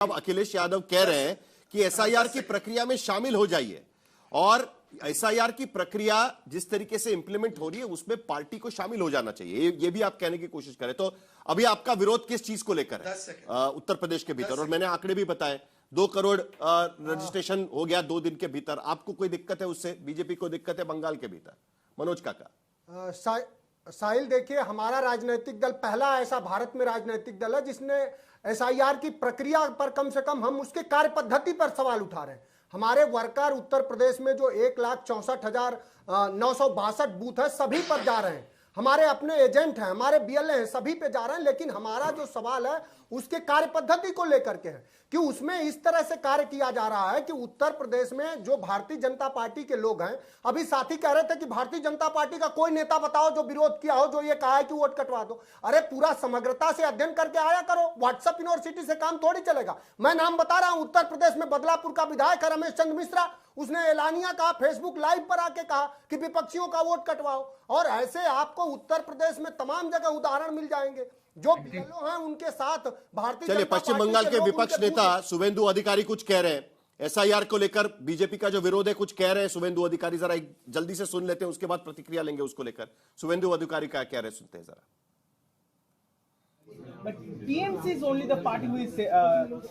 अब अखिलेश यादव कह रहे हैं कि एसआईआर की प्रक्रिया में शामिल हो जाइए और एसआईआर की प्रक्रिया जिस तरीके से इंप्लीमेंट हो रही है उसमें पार्टी को शामिल हो जाना चाहिए, ये भी आप कहने की कोशिश करें। तो अभी आपका विरोध किस चीज को लेकर है उत्तर प्रदेश के भीतर? और मैंने आंकड़े भी बताए, 2 करोड़ रजिस्ट्रेशन हो गया 2 दिन के भीतर। आपको कोई दिक्कत है उससे? बीजेपी को दिक्कत है बंगाल के भीतर? मनोज काका। साहिल, देखिए, हमारा राजनीतिक दल पहला ऐसा भारत में राजनीतिक दल है जिसने एसआईआर की प्रक्रिया पर कम से कम हम उसके कार्य पद्धति पर सवाल उठा रहे हैं। हमारे वर्कर उत्तर प्रदेश में जो 1,64,962 बूथ है सभी पर जा रहे हैं, हमारे अपने एजेंट हैं, हमारे बीएलए हैं, सभी पे जा रहे हैं। लेकिन हमारा जो सवाल है उसके कार्य पद्धति को लेकर के है कि उसमें इस तरह से कार्य किया जा रहा है कि उत्तर प्रदेश में जो भारतीय जनता पार्टी के लोग हैं, अभी साथी कह रहे थे कि भारतीय जनता पार्टी का कोई नेता बताओ जो विरोध किया हो, जो ये कहा है कि वोट कटवा दो। अरे पूरा समग्रता से अध्ययन करके आया करो, व्हाट्सएप यूनिवर्सिटी से काम थोड़ी चलेगा। मैं नाम बता रहा हूं, उत्तर प्रदेश में बदलापुर का विधायक है रमेश चंद्र मिश्रा, उसने एलानिया कहा, फेसबुक लाइव पर आके कहा कि विपक्षियों का वोट कटवाओ। और ऐसे आपको उत्तर प्रदेश में तमाम जगह उदाहरण मिल जाएंगे। जो बीएलओ हैं उनके साथ भारतीय, चलिए, पश्चिम बंगाल के विपक्ष नेता शुभेंदु अधिकारी कुछ कह रहे हैं एसआईआर को लेकर, बीजेपी का जो विरोध है कुछ कह रहे हैं शुभेंदु अधिकारी। जरा एक जल्दी से सुन लेते हैं, उसके बाद प्रतिक्रिया लेंगे उसको लेकर। शुभेंदु अधिकारी क्या कह रहे हैं, सुनते हैं जरा। But TMC is only the party who is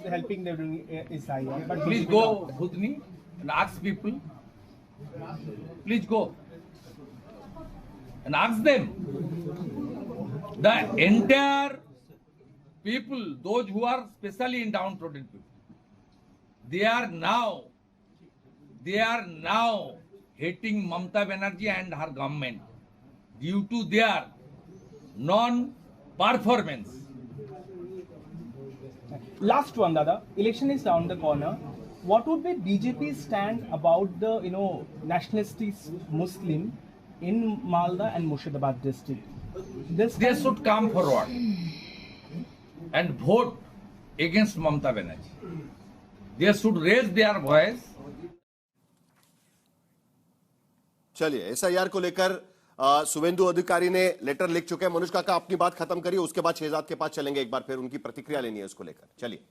helping them doing SIR. But please go, Bhutni, and ask people. Please go and ask them. The entire people, those who are especially in downtrodden people, they are now hating Mamata Banerjee and her government due to their non-performance. last one, Dada, election is down the corner. What would be BJP's stand about the nationalist Muslim in Malda and Murshidabad district? They should come forward and vote against Mamata Banerjee. They should raise their voice. चलिए, SIR को लेकर शुभेंदु अधिकारी ने letter लिख चुके हैं। मनोज काका, अपनी बात खत्म करिए, उसके बाद शहजाद के पास चलेंगे, एक बार फिर उनकी प्रतिक्रिया लेनी है उसको लेकर। चलिए।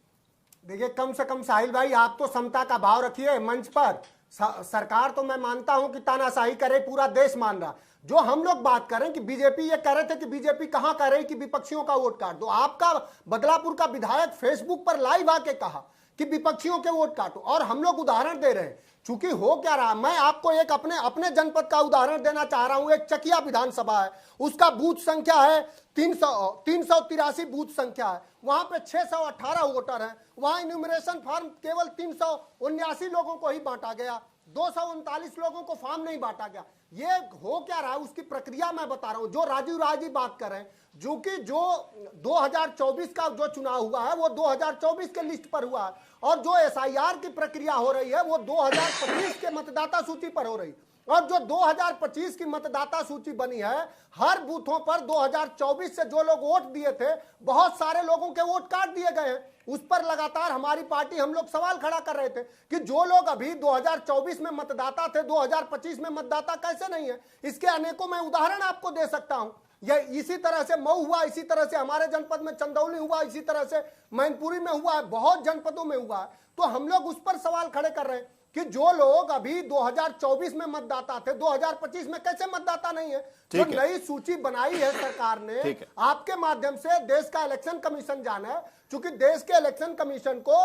देखिए, कम से कम साहिल भाई, आप तो समता का भाव रखिए मंच पर। सरकार तो मैं मानता हूं कि तानाशाही करे, पूरा देश मान रहा। जो हम लोग बात करें कि बीजेपी, ये कह रहे थे कि बीजेपी कहां कह रही कि विपक्षियों का वोट काट दो। आपका बदलापुर का विधायक फेसबुक पर लाइव आके कहा कि विपक्षियों के वोट काटो, और हम लोग उदाहरण दे रहे हैं। चूंकि हो क्या रहा, मैं आपको एक अपने जनपद का उदाहरण देना चाह रहा हूं। एक चकिया विधानसभा है, उसका बूथ संख्या है 383 बूथ संख्या है, वहां पे 618 वोटर हैं। वहां इन्यूमरेशन फॉर्म केवल 379 लोगों को ही बांटा गया, 239 लोगों को फॉर्म नहीं बांटा गया। ये हो क्या रहा है, उसकी प्रक्रिया मैं बता रहा हूं। जो राजीव राजी बात कर रहे हैं, जो कि जो 2024 का जो चुनाव हुआ है वो 2024 के लिस्ट पर हुआ है, और जो एसआईआर की प्रक्रिया हो रही है वो 2025 के मतदाता सूची पर हो रही है। और जो 2025 की मतदाता सूची बनी है, हर बूथों पर 2024 से जो लोग वोट दिए थे, बहुत सारे लोगों के वोट काट दिए गए हैं। उस पर लगातार हमारी पार्टी, हम लोग सवाल खड़ा कर रहे थे कि जो लोग अभी 2024 में मतदाता थे, 2025 में मतदाता कैसे नहीं है। इसके अनेकों मैं उदाहरण आपको दे सकता हूं। ये इसी तरह से मऊ हुआ, इसी तरह से हमारे जनपद में चंदौली हुआ, इसी तरह से मैनपुरी में हुआ है, बहुत जनपदों में हुआ है। तो हम लोग उस पर सवाल खड़े कर रहे हैं कि जो लोग अभी 2024 में मतदाता थे, 2025 में कैसे मतदाता नहीं है। जो नई सूची बनाई है सरकार ने, आपके माध्यम से देश का इलेक्शन कमीशन जाना है। चूंकि देश के इलेक्शन कमीशन को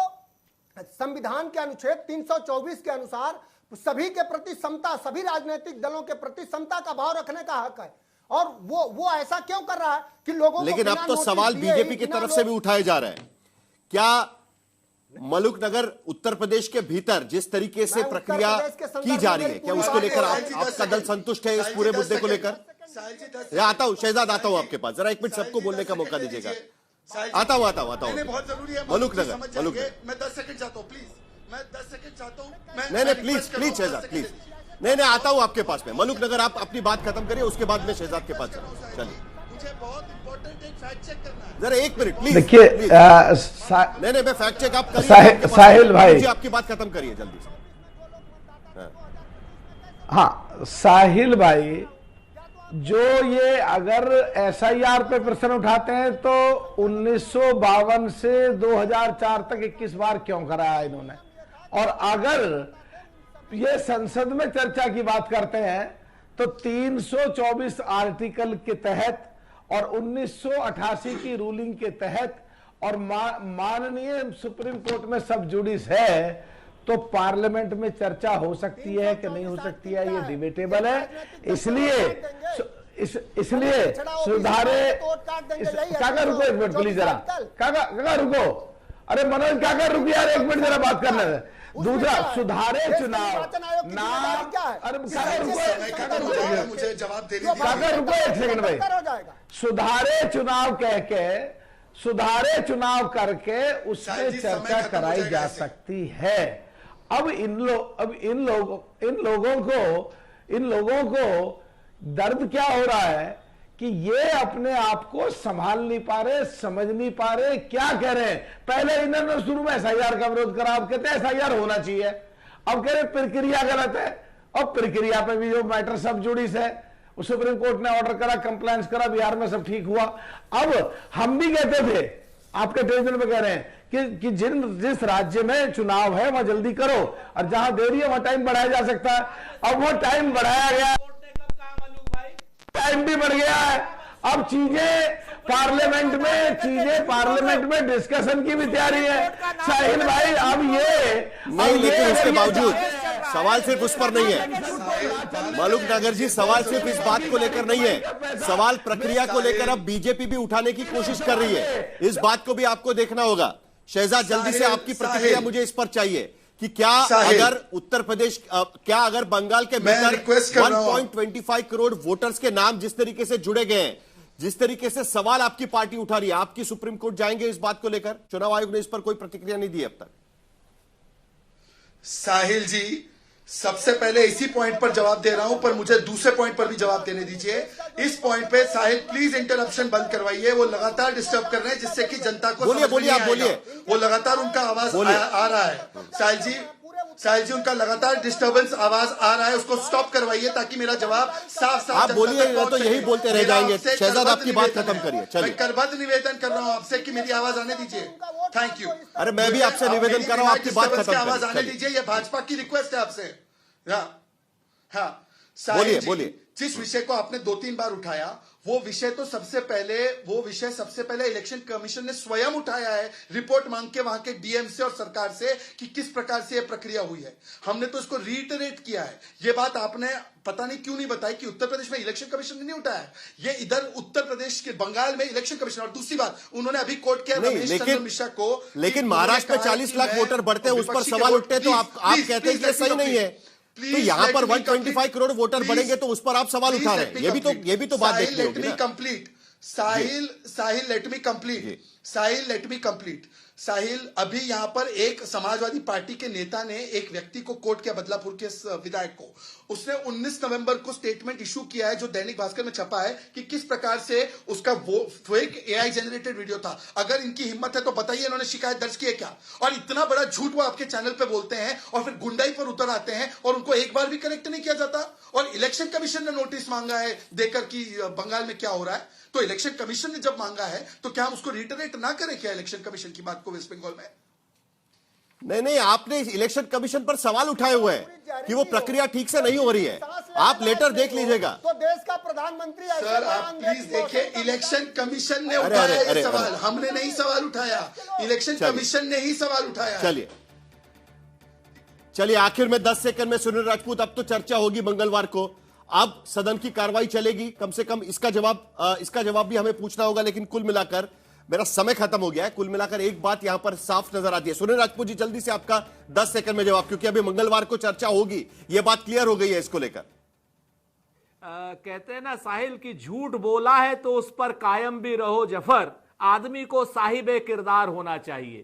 संविधान के अनुच्छेद 324 के अनुसार सभी के प्रति समता, सभी राजनीतिक दलों के प्रति समता का भाव रखने का हक है। और वो ऐसा क्यों कर रहा है कि लोगों, लेकिन अब तो सवाल बीजेपी की तरफ से भी उठाए जा रहे हैं। क्या मलुकनगर उत्तर प्रदेश के भीतर जिस तरीके से प्रक्रिया की जा रही है, क्या उसको लेकर आपका दल संतुष्ट है इस पूरे मुद्दे को लेकर? आता हूं शहजाद, आता हूं आपके पास, जरा एक मिनट सबको बोलने का मौका दीजिएगा। आता हूं बहुत जरूरी है मलुकनगर। मैं 10 सेकंड चाहता हूं, प्लीज, मैं 10 सेकंड चाहता हूं। नहीं, प्लीज शहजाद, प्लीज। नहीं, आता हूं आपके पास में। मलुकनगर, आप अपनी बात खत्म करिए, उसके बाद में शहजाद के पास चलिए। मुझे बहुत इंपॉर्टेंट एक फैक्ट चेक करना है। जरा एक मिनट प्लीज। देखिए, नहीं, मैं फैक्ट चेक आप करिए। साहिल भाई, आपकी बात खत्म करिए जल्दी से। हाँ, साहिल भाई, जो ये अगर एसआईआर पे प्रश्न उठाते हैं तो 1952 से 2004 तक 21 बार क्यों कराया इन्होंने, और अगर ये संसद में चर्चा की बात करते हैं तो 324 आर्टिकल के तहत और 1988 की रूलिंग के तहत और माननीय सुप्रीम कोर्ट में सब जुडिस है, तो पार्लियामेंट में चर्चा हो सकती है कि नहीं हो सकती है, ये डिबेटेबल है। इसलिए सुधारे काका रुको एक मिनट प्लीज जरा, काका रुको, अरे मनोज काका रुको यार एक मिनट जरा बात करने दे। दूसरा, सुधारे चुनाव ना, अरे मुझे जवाब दे दीजिए। काका रुको एक सेकंड भाई, सुधारे चुनाव कह के, सुधारे चुनाव करके उसमें चर्चा कराई जा सकती है। अब इन लोगों को दर्द क्या हो रहा है कि ये अपने आप को संभाल नहीं पा रहे, समझ नहीं पा रहे, क्या कह रहे हैं। पहले इन्होंने शुरू में एसआईआर का विरोध करा, अब कहते हैं एसआईआर होना चाहिए, अब कह रहे प्रक्रिया गलत है, और प्रक्रिया पे भी जो मैटर सब जुडिस है, सुप्रीम कोर्ट ने ऑर्डर करा, कंप्लायंस करा, बिहार में सब ठीक हुआ। अब हम भी कहते थे, आपके टेलीविजन पे कह रहे हैं कि जिस राज्य में चुनाव है वहां जल्दी करो, और जहां देरी है वहां टाइम बढ़ाया जा सकता है। अब वो टाइम बढ़ाया गया, टाइम भी बढ़ गया है। अब चीजें पार्लियामेंट में डिस्कशन की भी तैयारी है साहिल भाई। अब ये नहीं, लेकिन उसके बावजूद सवाल सिर्फ उस पर नहीं है मालूक नगर जी, सवाल सिर्फ इस बात को लेकर नहीं है, सवाल प्रक्रिया को लेकर अब बीजेपी भी उठाने की कोशिश कर रही है। इस बात को भी आपको देखना होगा। शहजाद, जल्दी से आपकी प्रतिक्रिया मुझे इस पर चाहिए कि क्या अगर उत्तर प्रदेश, क्या अगर बंगाल के भीतर 1.25 करोड़ वोटर्स के नाम जिस तरीके से जुड़े गए हैं, जिस तरीके से सवाल आपकी पार्टी उठा रही है, आपकी सुप्रीम कोर्ट जाएंगे इस बात को लेकर? चुनाव आयोग ने इस पर कोई प्रतिक्रिया नहीं दी अब तक। साहिल जी, सबसे पहले इसी पॉइंट पर जवाब दे रहा हूं, पर मुझे दूसरे पॉइंट पर भी जवाब देने दीजिए। इस पॉइंट पे साहिल प्लीज इंटरप्शन बंद करवाइए, वो लगातार डिस्टर्ब कर रहे हैं, जिससे कि जनता को बोलिए आप बोलिए, वो लगातार उनका आवाज आ रहा है। साहिल जी उनका लगातार डिस्टर्बेंस आवाज आ रहा है, उसको स्टॉप करवाइए ताकि मेरा जवाब साफ आप बोलिए, तो यही बोलते रह जाएंगे। शहजाद, आपकी बात खत्म करिए, चलिए। मैं करबद्ध निवेदन कर रहा हूं आपसे कि मेरी आवाज आने दीजिए। Thank you. अरे मैं भी आपसे निवेदन कर रहा हूं, आपकी बात खत्म आवाज आने दीजिए, ये भाजपा की रिक्वेस्ट है आपसे। हाँ, बोलिए। जिस विषय को आपने 2-3 बार उठाया, वो विषय सबसे पहले इलेक्शन कमीशन ने स्वयं उठाया है, रिपोर्ट मांग के वहां के डीएम से और सरकार से कि किस प्रकार से यह प्रक्रिया हुई है। हमने तो इसको रीइटरेट किया है। ये बात आपने पता नहीं क्यों नहीं बताई कि उत्तर प्रदेश में इलेक्शन कमीशन ने नहीं उठाया, ये इधर उत्तर प्रदेश के बंगाल में इलेक्शन कमीशन। और दूसरी बात, उन्होंने अभी कोर्ट किया रमेश चंद्र मिश्रा को, लेकिन महाराष्ट्र में 40 लाख वोटर बढ़ते हैं, उस पर सवाल उठते हैं, तो आप कहते हैं कि सही नहीं है। तो यहां पर 125 करोड़ वोटर बढ़ेंगे तो उस पर आप सवाल उठा रहे हैं, ये भी तो बात देखनी होगी ना। साहिल लेट मी कंप्लीट। साहिल, अभी यहां पर एक समाजवादी पार्टी के नेता ने एक व्यक्ति को कोर्ट किया, बदलापुर के विधायक को। उसने 19 नवंबर को स्टेटमेंट इशू किया है, जो दैनिक भास्कर में छपा है, कि किस प्रकार से उसका वो फेक एआई जनरेटेड वीडियो था। अगर इनकी हिम्मत है तो बताइए इन्होंने शिकायत दर्ज की है क्या? और इतना बड़ा झूठ वो आपके चैनल पे बोलते हैं और फिर गुंडाई पर उतर आते हैं और उनको एक बार भी करेक्ट नहीं किया जाता। और इलेक्शन कमीशन ने नोटिस मांगा है देकर कि बंगाल में क्या हो रहा है। तो इलेक्शन कमीशन ने जब मांगा है तो क्या हम उसको रिटरेट ना करें क्या इलेक्शन कमीशन की बात को वेस्ट बंगाल में? नहीं, आपने इलेक्शन कमीशन पर सवाल उठाए हुए हैं कि वो प्रक्रिया ठीक से नहीं हो रही है। आप लेटर देख लीजिएगा। तो देश का प्रधानमंत्री, सर आप प्लीज देखिए, इलेक्शन कमीशन ने उठाया ये सवाल, हमने नहीं सवाल उठाया, इलेक्शन कमीशन ने ही सवाल उठाया। चलिए आखिर में 10 सेकंड में सुनील राजपूत, अब तो चर्चा होगी मंगलवार को, अब सदन की कार्रवाई चलेगी, कम से कम इसका जवाब भी हमें पूछना होगा। लेकिन कुल मिलाकर मेरा समय खत्म हो गया है। कुल मिलाकर एक बात यहां पर साफ नजर आती है। सुनील राजपूत जी, जल्दी से आपका 10 सेकंड में जवाब, क्योंकि अभी मंगलवार को चर्चा होगी, यह बात क्लियर हो गई है इसको लेकर। कहते हैं ना साहिल की झूठ बोला है तो उस पर कायम भी रहो जफर, आदमी को साहिब किरदार होना चाहिए।